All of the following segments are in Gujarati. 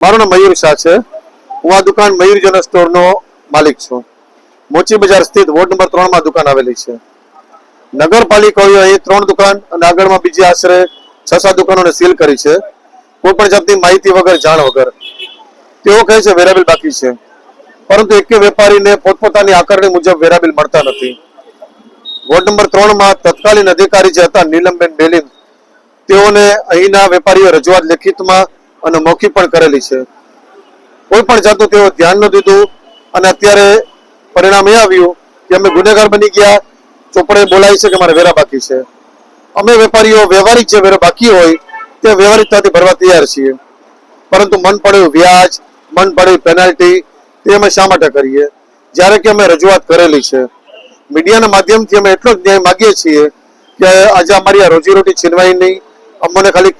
મારું નામ મયુર શાહ છે. હું આ દુકાન મયુર જનરલ સ્ટોરનો માલિક છું. મોચી બજાર સ્થિત વોર્ડ નંબર 3 માં દુકાન આવેલી છે. નગરપાલિકાએ અહીં 3 દુકાન અને આગળમાં બીજી આશરે 6-7 દુકાનોને સીલ કરી છે, કોઈ પણ જાતની માહિતી વગર, જાણ વગર. તેઓ કહે છે વેરાબિલ બાકી છે, પરંતુ એક વેપારીને પોતપોતાની આકારણી મુજબ વેરાબિલ મળતા નથી. વોર્ડ નંબર 3 માં તત્કાલીન અધિકારી જે હતા નીલમબેન બેલીમ, તેઓને અહીંના વેપારીઓ રજૂઆત લેખિતમાં અને મૌખિક પણ કરેલી છે. કોઈ પણ જાતનું તેઓ ધ્યાન ન દીધું અને અત્યારે પરિણામ એ આવ્યું કે અમે ગુનેગાર બની ગયા. ચોપડે બોલાય છે કે મારે વેરા બાકી છે. અમે વેપારીઓ વ્યવહારિક જે વેરો બાકી હોય તે વ્યવહારિકતાથી ભરવા તૈયાર છીએ, પરંતુ મન પડ્યું વ્યાજ, મન પડ્યું પેનલ્ટી, તે અમે શા માટે કરીએ, જ્યારે કે અમે રજૂઆત કરેલી છે. મીડિયાના માધ્યમથી અમે એટલો જ ન્યાય માગીએ છીએ કે આજે અમારી આ રોજીરોટી છીનવાય નહીં. અમને ખાલી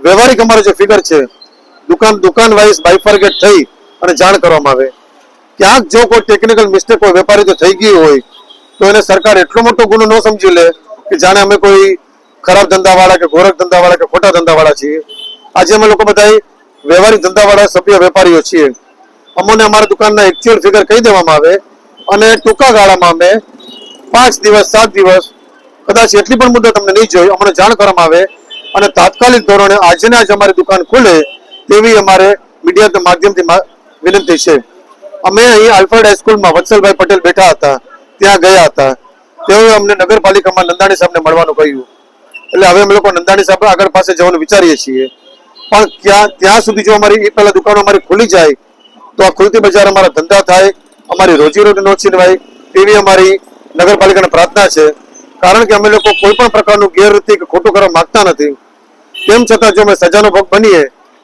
વ્યવહારિક અમારો જે ફિગર છે, દુકાન વાઇઝ બાયફર્ગેટ થઈ અને જાણ કરવામાં આવે. ક્યાંક જો કોઈ ટેકનિકલ મિસ્ટેક કોઈ વેપારી તો થઈ ગઈ હોય તો એને સરકાર એટલો મોટો ગુનો ન સમજી લે કે જાણે અમે કોઈ ખરાબ ધંધાવાળા કે ગોરખ ધંધાવાળા કે ખોટા ધંધાવાળા છીએ. આજે અમે લોકો બધા વ્યવહારિક ધંધાવાળા સભ્ય વેપારીઓ છીએ. અમને અમારા દુકાનના એકચ્યુઅલ ફિગર કહી દેવામાં આવે અને ટૂંકા ગાળામાં અમે 5 દિવસ 7 દિવસ કદાચ એટલી પણ મુદત અમને નહીં જોઈ, અમને જાણ કરવામાં આવે અને તાત્કાલિક ધોરણે આજે ને આજે અમારી દુકાન ખુલે તેવી અમારે મીડિયાના માધ્યમથી વિનંતી છે. અમે અહીં આલ્ફર્ડ હાઈસ્કૂલમાં વત્સલભાઈ પટેલ બેઠા હતા, ત્યાં ગયા હતા. તેઓએ અમને નગરપાલિકામાં નંદાણી સાહેબને મળવાનું કહ્યું. એટલે હવે અમે લોકો નંદાણી સાહેબ આગળ પાસે જવાનું વિચારીએ છીએ. પણ ત્યાં સુધી જો અમારી પહેલા દુકાનો અમારી ખુલી જાય તો આ ખુલતી બજાર અમારા ધંધા થાય, અમારી રોજીરોટી ન છીનવાય તેવી અમારી નગરપાલિકાને પ્રાર્થના છે. કારણ કે અમે લોકો કોઈ પણ પ્રકારનું ગેરરીતિ કે ખોટું કરવા માંગતા નથી. તેમ છતાં જો અમે સજાનો ભોગ બનીએ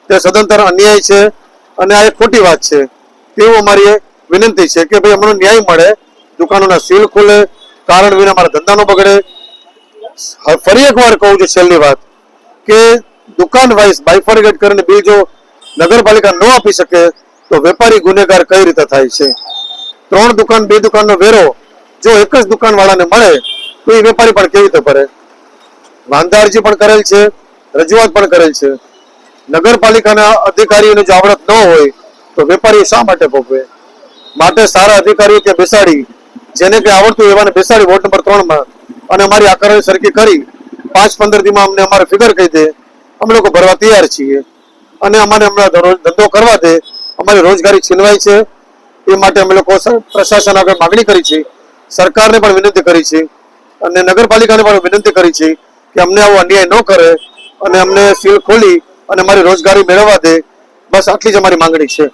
તે સદંતર અન્યાય છે અને આ એક ખોટી વાત છે. તેવું અમારી વિનંતી છે કે ભાઈ અમને ન્યાય મળે, દુકાનોના સીલ ખુલે, કારણ વિના અમારા ધંધા ન બગડે. ફરી એકવાર કહું છું, છેલ્લી વાત કે દુકાન વાઇઝ બાયફર્ગેટ કરીને બિલ જો નગરપાલિકા ન આપી શકે તો વેપારી ગુનેગાર કઈ રીતે થાય છે? 3 દુકાન 2 દુકાનનો વેરો જો એક જ દુકાન વાળાને મળે તો એ વેપારી પણ કેવી રીતે ભરે? વાંધા અરજી પણ કરેલ છે, રજૂઆત પણ કરેલ છે. નગરપાલિકાના અધિકારીઓને જો આવડત ન હોય તો વેપારીઓ શા માટે ભોગવે? માટે સારા અધિકારીઓ ત્યાં બેસાડી, જેને કે આવડતું એવાને બેસાડી વોર્ડ નંબર 3 માં અને અમારી આકારણી સરખી કરી 5-15 દીમાં અમને અમારે ફિગર કહી દે, અમે લોકો ભરવા તૈયાર છીએ. અને અમને ધંધો કરવા દે, અમારી રોજગારી છીનવાય છે. એ માટે અમે લોકો પ્રશાસન આગળ માગણી કરી છે, સરકારને પણ વિનંતી કરી છે અને નગરપાલિકાને પણ વિનંતી કરી છે કે અમને આવો અન્યાય ન કરે અને અમને સીલ ખોલી અને અમારી રોજગારી મેળવવા દે. બસ આટલી જ અમારી માંગણી છે.